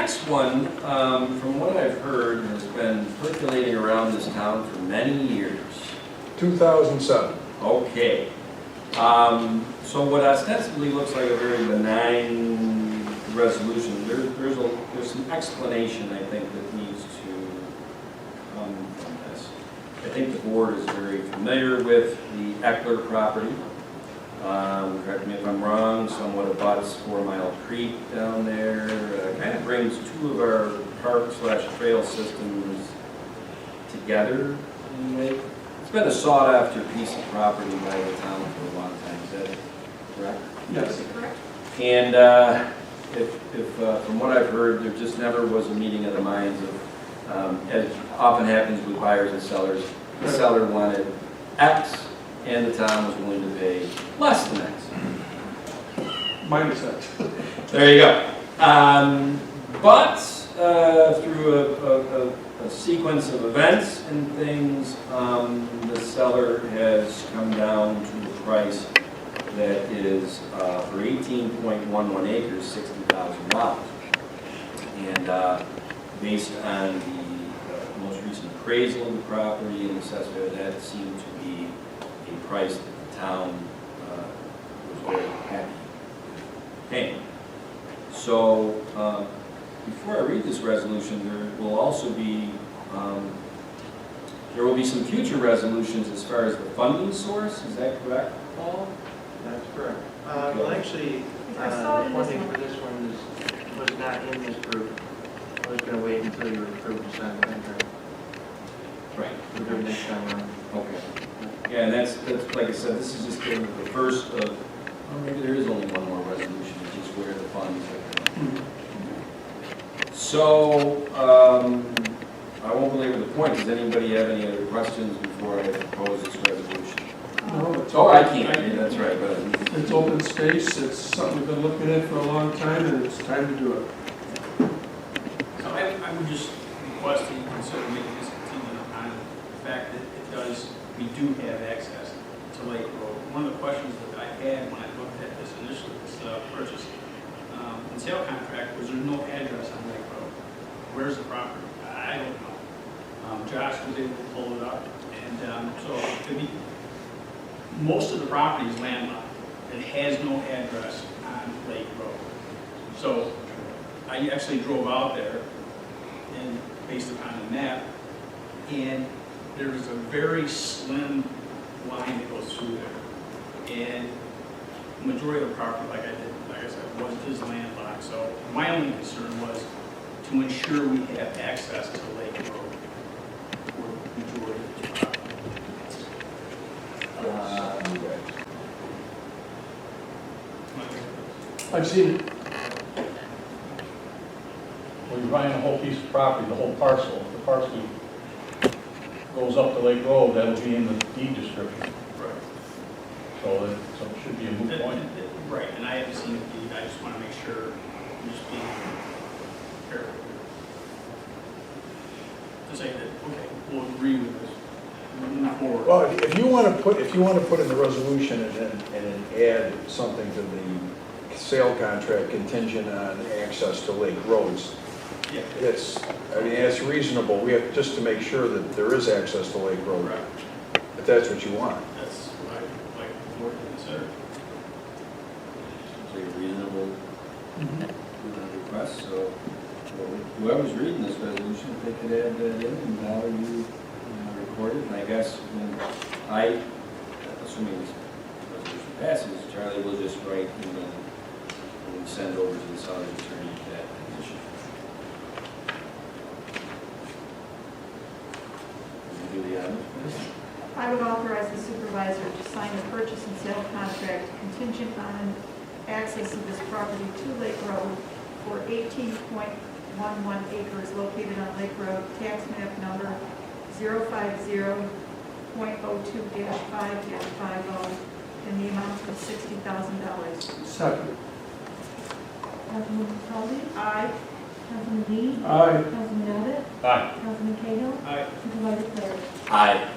next one, from what I've heard, has been percolating around this town for many years. 2007. Okay. So what ostensibly looks like a very benign resolution, there's some explanation, I think, that needs to come from this. I think the board is very familiar with the Eckler property. Correct me if I'm wrong, somewhat abuts 4 Mile Creek down there. Kind of brings two of our park/trail systems together in a way. It's been a sought-after piece of property by the town for a long time. Is that correct? Yes. Correct. And if from what I've heard, there just never was a meeting of the minds of, as often happens with buyers and sellers, the seller wanted X and the town was willing to pay less than X. Minus X. There you go. But through a sequence of events and things, the seller has come down to a price that is for 18.11 acres, $60,000. And based on the most recent appraisal of the property and assessment, that seemed to be a price that the town was very happy paying. So before I read this resolution, there will also be there will be some future resolutions as far as the funding source. Is that correct, Paul? That's correct. Well, actually, I saw it the in this funding one. for this one was not in this group. I was going to wait until you were approved to sign the contract. Right. We'll do it next time around. Okay. Yeah, and that's like I said, this is just the first of, well, maybe there is only one more resolution, which is where the funds are coming. So, I won't belabor the point. Does anybody have any other questions before I propose this resolution? No, it's Oh, I can't, yeah, that's right, but. It's open space, it's something we've been looking at for a long time, and it's time to do it. So I would just request that you consider making this contingent on the fact that we do have access to Lake Road. One of the questions that I had when I looked at this initially, this purchase and sale contract, was there's no address on Lake Road. Where's the property? I don't know. Josh was able to pull it up, and so most of the property is landlocked. It has no address on Lake Road. So I actually drove out there and based upon the map, and there's a very slim line that goes through there. And the majority of the property, like I said, is landlocked. So my only concern was to ensure we have access to Lake Road for the majority of the property. I've seen it. Well, you're buying a whole piece of property, the whole parcel. If the parcel goes up to Lake Road, that'll be in the deed description. Right. So it should be a moot point. Right, and I haven't seen the deed. I just want to make sure I'm just being careful. To say that, okay, we'll agree with this. Move forward. Well, if you want to put in the resolution and then add something to the sale contract contingent on access to Lake Roads, Yeah. it's reasonable. We have just to make sure that there is access to Lake Road, Right. if that's what you want. That's what I'd like the board to consider. So you're reasonable request, so whoever's reading this resolution, if they could add that in and how you record it, and I guess assuming this resolution passes, Charlie will just write and send over to the seller's attorney that position. Would you do the honors, please? I would authorize the supervisor to sign the purchase and sale contract contingent on access of this property to Lake Road for 18.11 acres located on Lake Road, tax map number 050.02-5-50, in the amount of $60,000. Second. Councilman Cosarelli? Aye. Councilman Dean? Aye. Councilman Abbott? Aye. Councilman Cahill? Aye. Supervisor Clare? Aye.